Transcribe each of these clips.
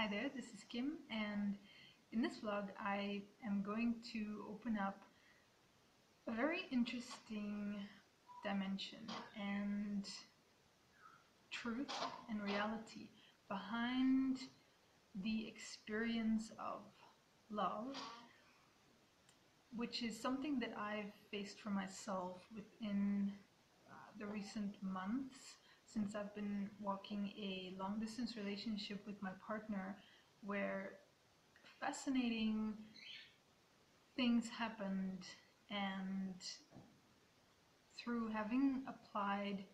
Hi there, this is Kim, and in this vlog I am going to open up a very interesting dimension and truth and reality behind the experience of love, which is something that I've faced for myself within the recent months since I've been walking a long distance relationship with my partner, where fascinating things happened, and through having applied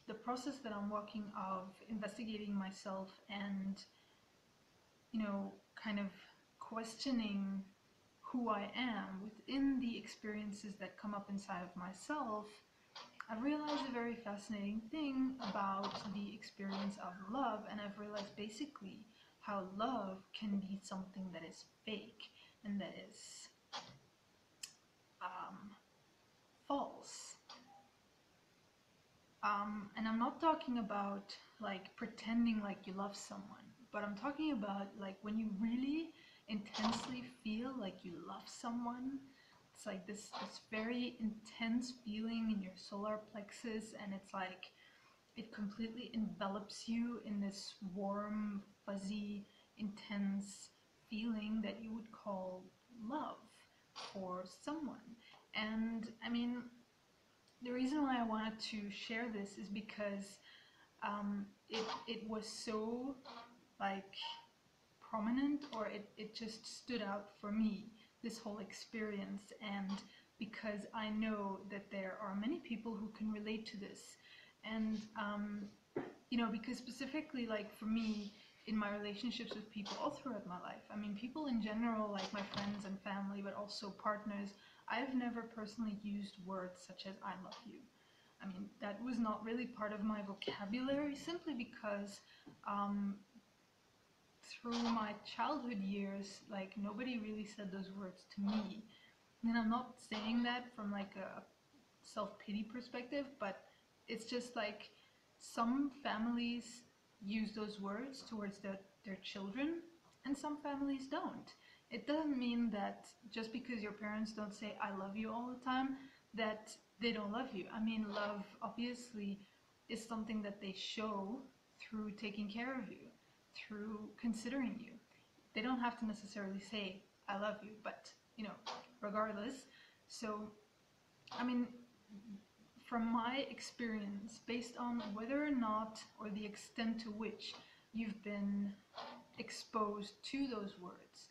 the process that I'm walking of investigating myself and kind of questioning who I am within the experiences that come up inside of myself, I've realized a very fascinating thing about the experience of love, and I've realized basically how love can be something that is fake and that is false. And I'm not talking about like pretending like you love someone, but I'm talking about like when you really intensely feel like you love someone. It's like this very intense feeling in your solar plexus, and it's like it completely envelops you in this warm, fuzzy, intense feeling that you would call love for someone. And I mean, the reason why I wanted to share this is because it was so like prominent, or it just stood out for me, this whole experience, and because I know that there are many people who can relate to this. And because specifically, like for me, in my relationships with people all throughout my life, I mean, people in general, like my friends and family, but also partners, I've never personally used words such as I love you. I mean, that was not really part of my vocabulary, simply because through my childhood years, like nobody really said those words to me. And I'm not saying that from like a self-pity perspective, but it's just like some families use those words towards their children and some families don't. It doesn't mean that just because your parents don't say I love you all the time, that they don't love you. I mean, love obviously is something that they show through taking care of you, through considering you. They don't have to necessarily say I love you, but regardless. So I mean, from my experience, based on whether or not, or the extent to which you've been exposed to those words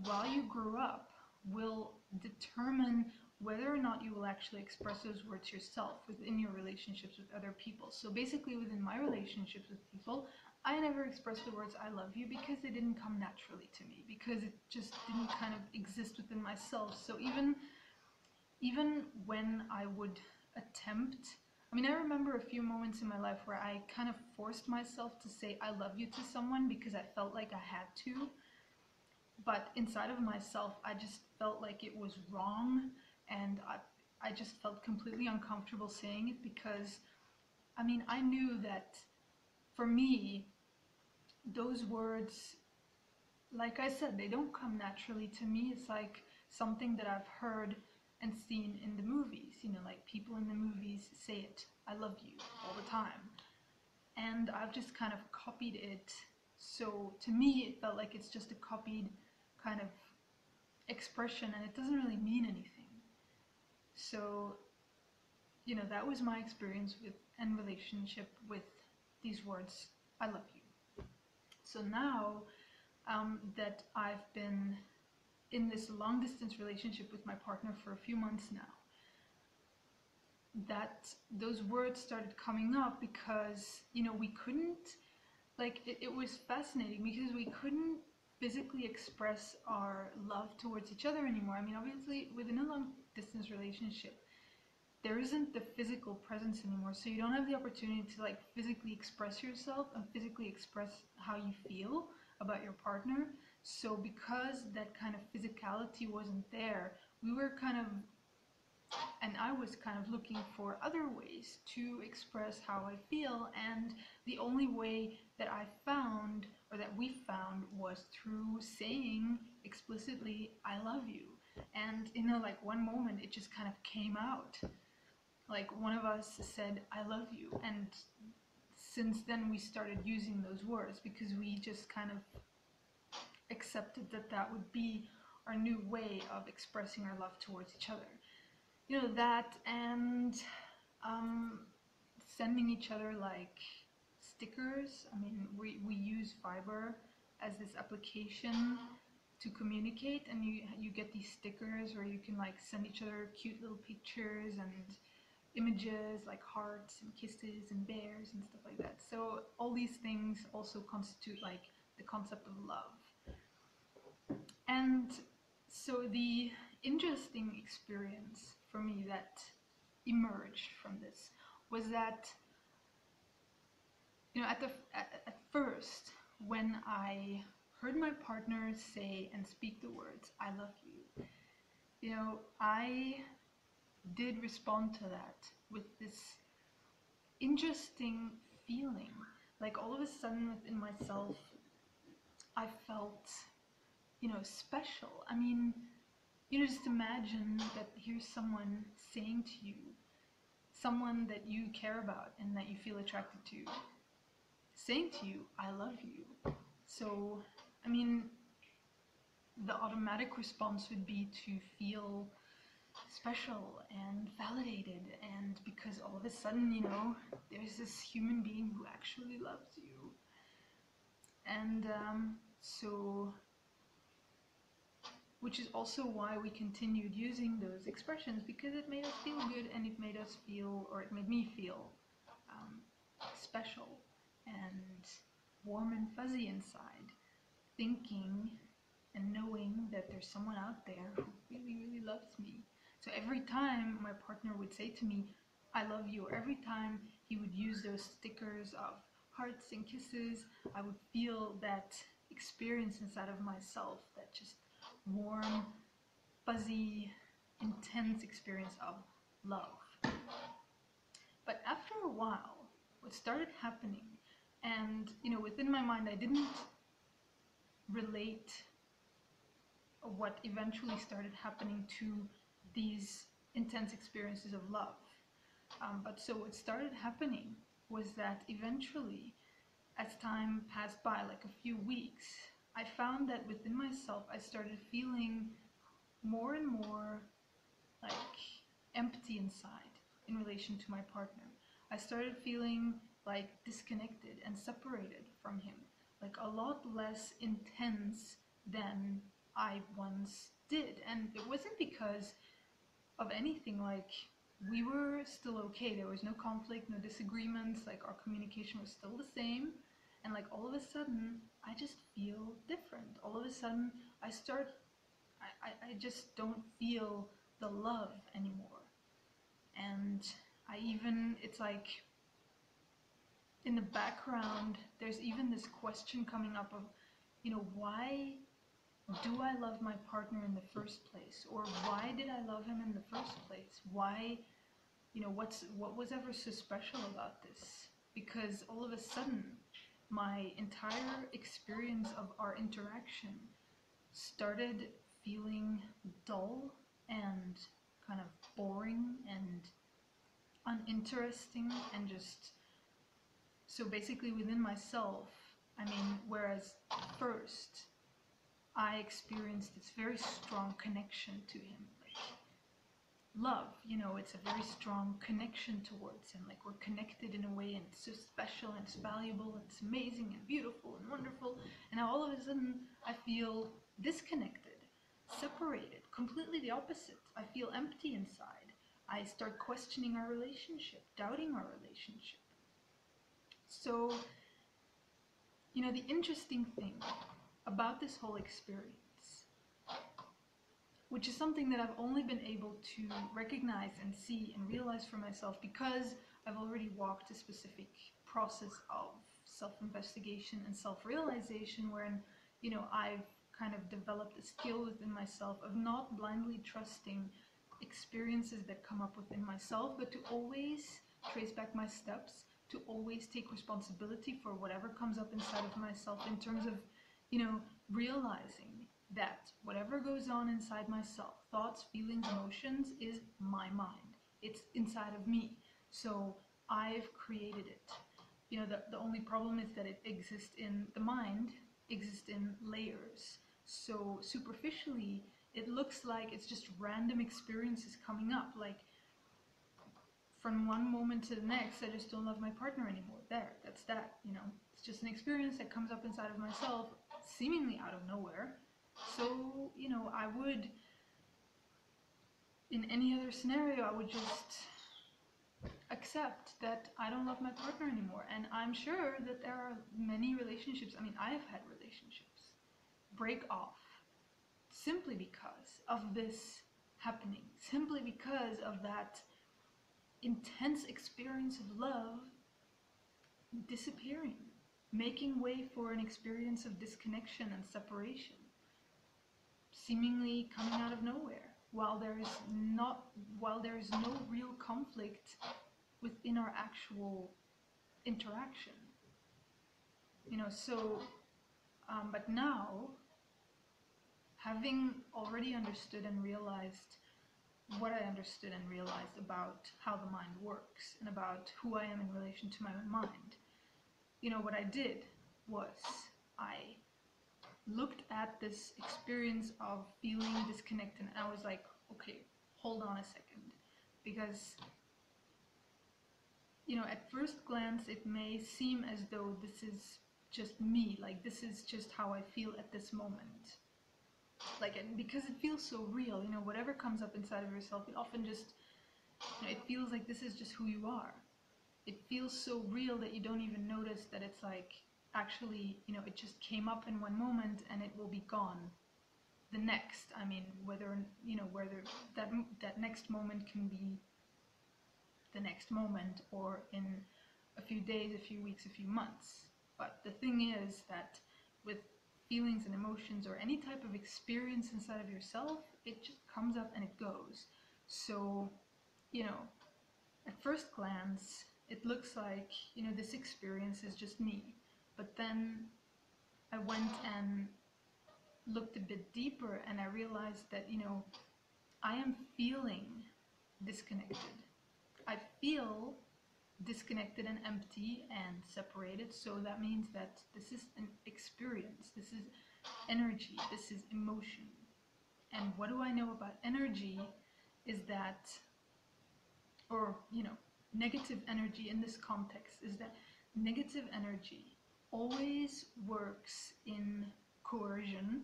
while you grew up, will determine whether or not you will actually express those words yourself within your relationships with other people. So basically, within my relationships with people, I never expressed the words I love you because they didn't come naturally to me, because it just didn't kind of exist within myself. So even when I would attempt, I mean, I remember a few moments in my life where I kind of forced myself to say I love you to someone because I felt like I had to, but inside of myself I just felt like it was wrong, and I just felt completely uncomfortable saying it, because I mean, I knew that for me those words, like I said, they don't come naturally to me. It's like something that I've heard and seen in the movies, like people in the movies say it, I love you, all the time. And I've just kind of copied it. So to me, it felt like it's just a copied kind of expression, and it doesn't really mean anything. So, that was my experience with and relationship with these words, I love you. So now that I've been in this long distance relationship with my partner for a few months now, that those words started coming up because we couldn't, like, it was fascinating because we couldn't physically express our love towards each other anymore. I mean, obviously within a long distance relationship there isn't the physical presence anymore, so you don't have the opportunity to like physically express yourself and physically express how you feel about your partner. So because that kind of physicality wasn't there, we were kind of, and I was kind of looking for other ways to express how I feel, and the only way that I found, or that that we found was through saying explicitly, I love you. And like one moment it just kind of came out. Like one of us said, I love you. And since then we started using those words because we just kind of accepted that that would be our new way of expressing our love towards each other. That, and sending each other like stickers. I mean, we use Fiverr as this application to communicate, and you get these stickers where you can like send each other cute little pictures and images like hearts and kisses and bears and stuff like that. So all these things also constitute like the concept of love. And so the interesting experience for me that emerged from this was that at first, when I heard my partner say and speak the words I love you, I did respond to that with this interesting feeling. Like all of a sudden within myself I felt special. I mean, just imagine that here's someone saying to you, someone that you care about and that you feel attracted to, saying to you, I love you. So, I mean, the automatic response would be to feel special and validated, and because all of a sudden, there's this human being who actually loves you. And so, which is also why we continued using those expressions, because it made us feel good, and it made me feel special and warm and fuzzy inside, thinking and knowing that there's someone out there who really, really loves me. So every time my partner would say to me, I love you, or every time he would use those stickers of hearts and kisses, I would feel that experience inside of myself, that just warm, fuzzy, intense experience of love. But after a while, what started happening, and within my mind I didn't relate what eventually started happening to these intense experiences of love. But so what started happening was that eventually, as time passed by, like a few weeks, I found that within myself I started feeling more and more like empty inside in relation to my partner. I started feeling like disconnected and separated from him, like a lot less intense than I once did. And it wasn't because of anything, like we were still okay, there was no conflict, no disagreements, like our communication was still the same. And like all of a sudden I just feel different. All of a sudden I just don't feel the love anymore. And it's like in the background there's even this question coming up of, why do I love my partner in the first place? Or why did I love him in the first place? Why, what was ever so special about this? Because all of a sudden my entire experience of our interaction started feeling dull and kind of boring and uninteresting, and just so basically within myself, I mean, whereas first I experienced this very strong connection to him, like love, it's a very strong connection towards him, like we're connected in a way, and it's so special and it's valuable and it's amazing and beautiful and wonderful. And now all of a sudden I feel disconnected, separated, completely the opposite. I feel empty inside. I start questioning our relationship, doubting our relationship. So, the interesting thing about this whole experience, which is something that I've only been able to recognize and see and realize for myself because I've already walked a specific process of self-investigation and self-realization, wherein, I've kind of developed a skill within myself of not blindly trusting experiences that come up within myself, but to always trace back my steps, to always take responsibility for whatever comes up inside of myself, in terms of, you know, realizing that whatever goes on inside myself, thoughts, feelings, emotions, is my mind. It's inside of me. So I've created it. You know, the only problem is that it exists in the mind, exists in layers. So superficially, it looks like it's just random experiences coming up. Like, from one moment to the next, I just don't love my partner anymore. That's that, you know. It's just an experience that comes up inside of myself, seemingly out of nowhere. So, you know, I would, in any other scenario, I would just accept that I don't love my partner anymore. And I'm sure that there are many relationships, I mean, I've had relationships break off simply because of this happening, simply because of that intense experience of love disappearing, making way for an experience of disconnection and separation, seemingly coming out of nowhere, while there is no real conflict within our actual interaction. You know, so but now, having already understood and realized what I understood and realized about how the mind works and about who I am in relation to my mind, you know, what I did was I looked at this experience of feeling disconnected, and I was like, okay, hold on a second. Because, you know, at first glance, it may seem as though this is just me, like this is just how I feel at this moment. Like, because it feels so real, you know, whatever comes up inside of yourself, it often just, you know, it feels like this is just who you are. It feels so real that you don't even notice that it's like, actually, you know, it just came up in one moment and it will be gone the next. I mean, whether, you know, whether that next moment can be the next moment, or in a few days, a few weeks, a few months. But the thing is that with feelings and emotions, or any type of experience inside of yourself, it just comes up and it goes. So, you know, at first glance, it looks like, you know, this experience is just me. But then I went and looked a bit deeper, and I realized that, you know, I am feeling disconnected. I feel disconnected and empty and separated, so that means that this is an experience, this is energy, this is emotion. And what do I know about energy is that, or, you know, negative energy in this context, is that negative energy always works in coercion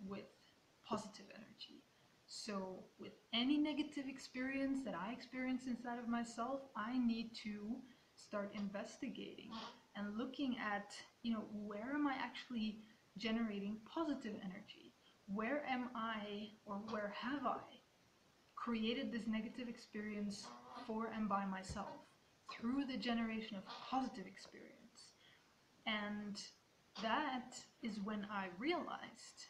with positive energy. So with any negative experience that I experience inside of myself, I need to start investigating and looking at, you know, where am I actually generating positive energy? Where am I, or where have I created this negative experience for and by myself through the generation of positive experience? And that is when I realized,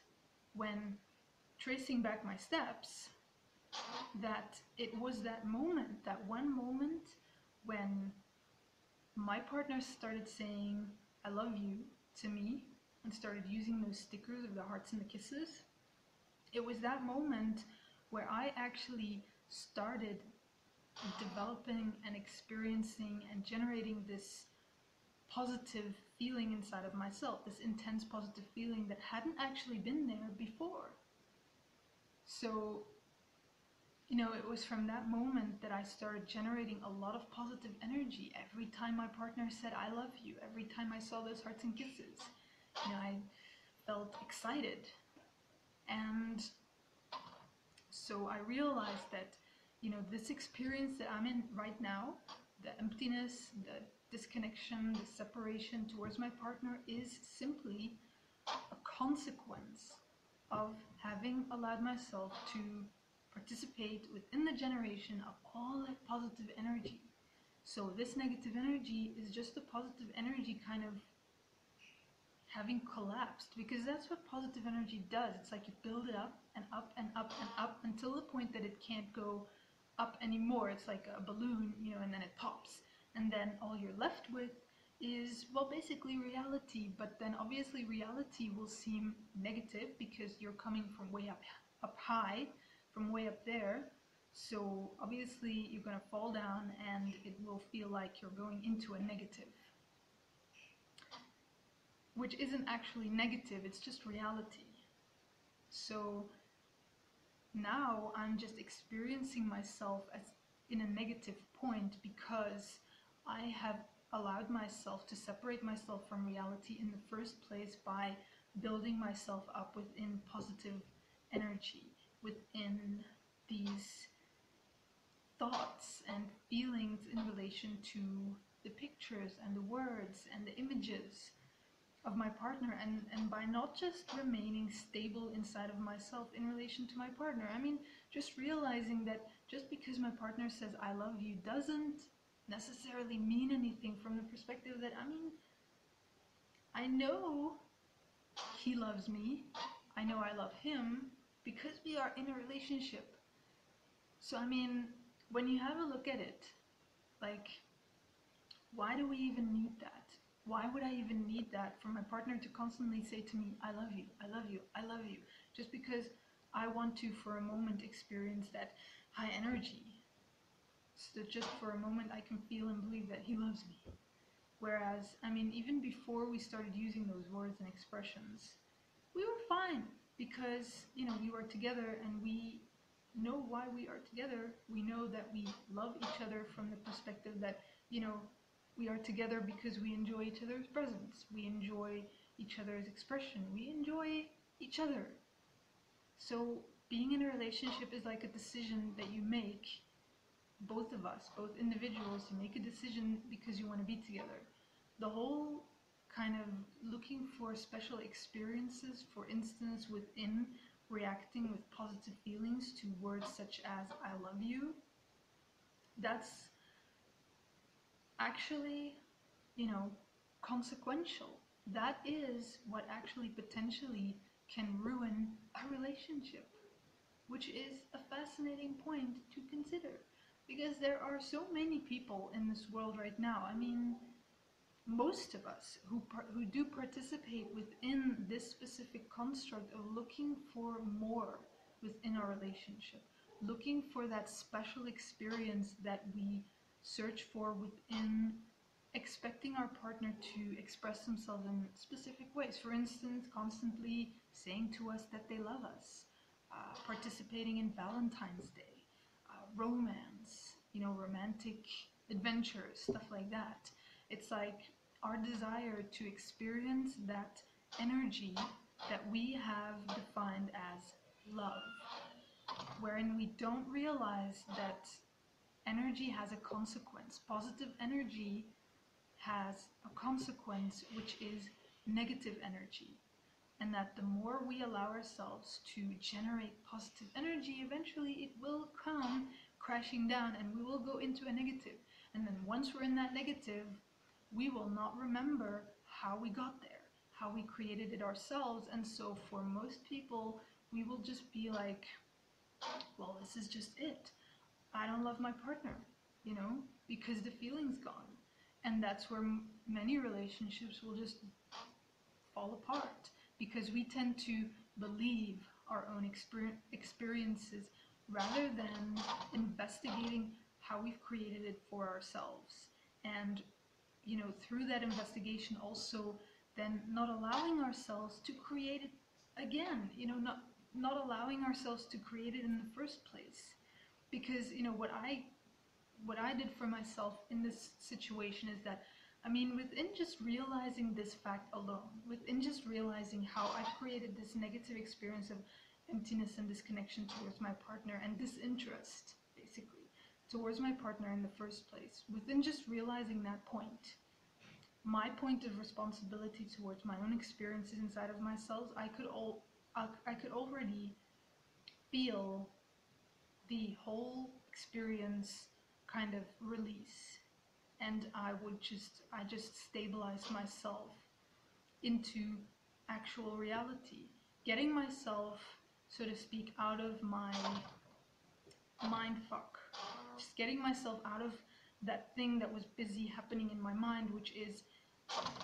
when tracing back my steps, that it was that moment, that one moment, when my partner started saying I love you to me and started using those stickers of the hearts and the kisses. It was that moment where I actually started developing and experiencing and generating this positive feeling inside of myself, this intense positive feeling that hadn't actually been there before. So, you know, it was from that moment that I started generating a lot of positive energy. Every time my partner said I love you, every time I saw those hearts and kisses, you know, I felt excited. And so I realized that, you know, this experience that I'm in right now, the emptiness, the disconnection, the separation towards my partner, is simply a consequence of having allowed myself to participate within the generation of all that positive energy. So this negative energy is just the positive energy kind of having collapsed, because that's what positive energy does. It's like you build it up and up and up and up until the point that it can't go up anymore. It's like a balloon, you know, and then it pops. And then all you're left with is, well, basically reality. But then obviously reality will seem negative because you're coming from way up high, from way up there. So obviously you're going to fall down and it will feel like you're going into a negative, which isn't actually negative, it's just reality. So now I'm just experiencing myself as in a negative point because I have allowed myself to separate myself from reality in the first place by building myself up within positive energy, within these thoughts and feelings in relation to the pictures and the words and the images of my partner, and by not just remaining stable inside of myself in relation to my partner. I mean, just realizing that just because my partner says I love you doesn't necessarily mean anything from the perspective that, I mean, I know he loves me, I know I love him because we are in a relationship. So I mean, when you have a look at it, like, why do we even need that? Why would I even need that for my partner to constantly say to me, I love you, I love you, I love you, just because I want to, for a moment, experience that high energy, so that just for a moment I can feel and believe that he loves me. Whereas, I mean, even before we started using those words and expressions, we were fine because, you know, we were together and we know why we are together. We know that we love each other from the perspective that, you know, we are together because we enjoy each other's presence. We enjoy each other's expression. We enjoy each other. So being in a relationship is like a decision that you make, both of us, both individuals, you make a decision because you want to be together. The whole kind of looking for special experiences, for instance, within reacting with positive feelings to words such as I love you, that's actually, you know, consequential. That is what actually potentially can ruin a relationship, which is a fascinating point to consider, because there are so many people in this world right now. I mean, most of us who do participate within this specific construct of looking for more within our relationship, looking for that special experience that we search for within, expecting our partner to express themselves in specific ways. For instance, constantly saying to us that they love us, participating in Valentine's Day, romance, you know, romantic adventures, stuff like that. It's like our desire to experience that energy that we have defined as love, wherein we don't realize that energy has a consequence. Positive energy has a consequence, which is negative energy. And that the more we allow ourselves to generate positive energy, eventually it will come crashing down and we will go into a negative. And then once we're in that negative, we will not remember how we got there, how we created it ourselves. And so for most people, we will just be like, well, this is just it. I don't love my partner, you know, because the feeling's gone. And that's where many relationships will just fall apart, because we tend to believe our own experiences rather than investigating how we've created it for ourselves. And, you know, through that investigation also then not allowing ourselves to create it again, you know, not allowing ourselves to create it in the first place. Because, you know, what I did for myself in this situation is that, I mean, within just realizing this fact alone, within just realizing how I've created this negative experience of emptiness and disconnection towards my partner and disinterest, basically, towards my partner in the first place, within just realizing that point, my point of responsibility towards my own experiences inside of myself, I could already feel the whole experience kind of release. And I just stabilized myself into actual reality, getting myself, so to speak, out of my mind fuck, just getting myself out of that thing that was busy happening in my mind, which is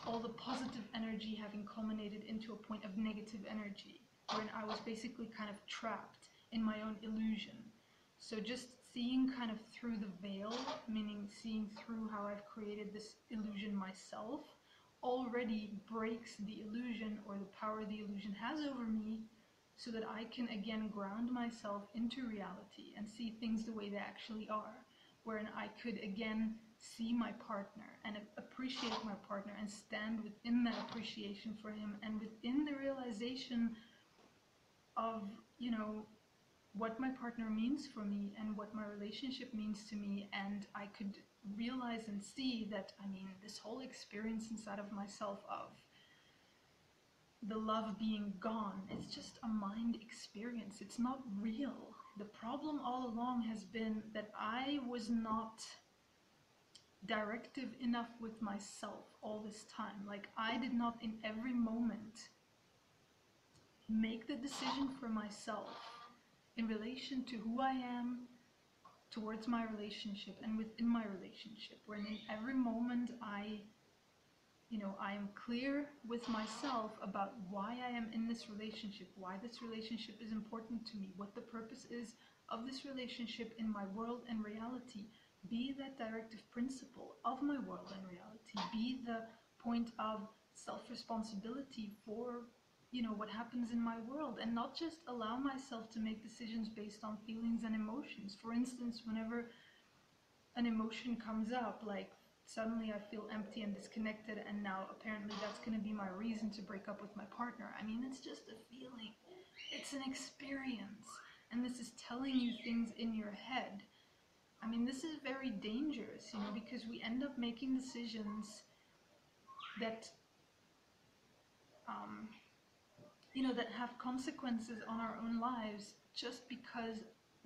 all the positive energy having culminated into a point of negative energy, wherein I was basically kind of trapped in my own illusion. So just seeing kind of through the veil, meaning seeing through how I've created this illusion myself, already breaks the illusion, or the power the illusion has over me, so that I can again ground myself into reality and see things the way they actually are, wherein I could again see my partner and appreciate my partner and stand within that appreciation for him, and within the realization of, you know, what my partner means for me and what my relationship means to me. And I could realize and see that, I mean, this whole experience inside of myself of the love being gone, it's just a mind experience. It's not real. The problem all along has been that I was not directive enough with myself all this time. Like, I did not in every moment make the decision for myself in relation to who I am towards my relationship and within my relationship, where in every moment I am clear with myself about why I am in this relationship, why this relationship is important to me, what the purpose is of this relationship in my world and reality. Be that directive principle of my world and reality. Be the point of self-responsibility for, what happens in my world, and not just allow myself to make decisions based on feelings and emotions. For instance, whenever an emotion comes up, like suddenly I feel empty and disconnected, and now apparently that's going to be my reason to break up with my partner. I mean, it's just a feeling. It's an experience. And this is telling you things in your head. I mean, this is very dangerous, because we end up making decisions that, that have consequences on our own lives, just because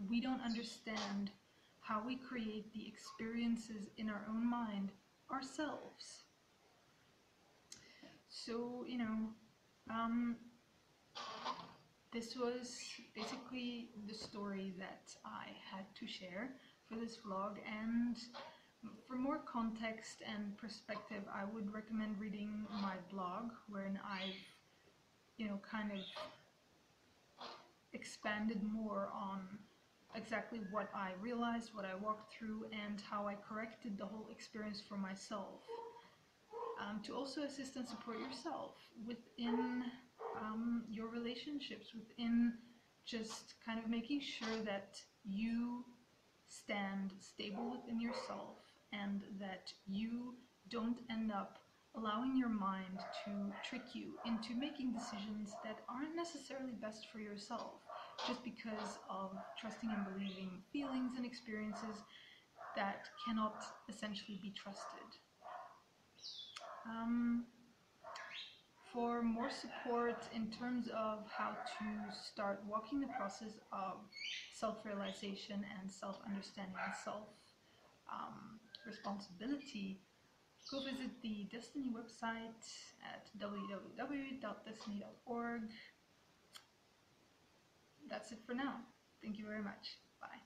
we don't understand how we create the experiences in our own mind ourselves. So, this was basically the story that I had to share for this vlog, and for more context and perspective, I would recommend reading my blog, wherein I've, kind of expanded more on exactly what I realized, what I walked through, and how I corrected the whole experience for myself. To also assist and support yourself within your relationships, within just kind of making sure that you stand stable within yourself, and that you don't end up allowing your mind to trick you into making decisions that aren't necessarily best for yourself, just because of trusting and believing feelings and experiences that cannot essentially be trusted. For more support in terms of how to start walking the process of self-realization and self-understanding and self-responsibility, go visit the Destiny website at www.destiny.org. That's it for now. Thank you very much. Bye.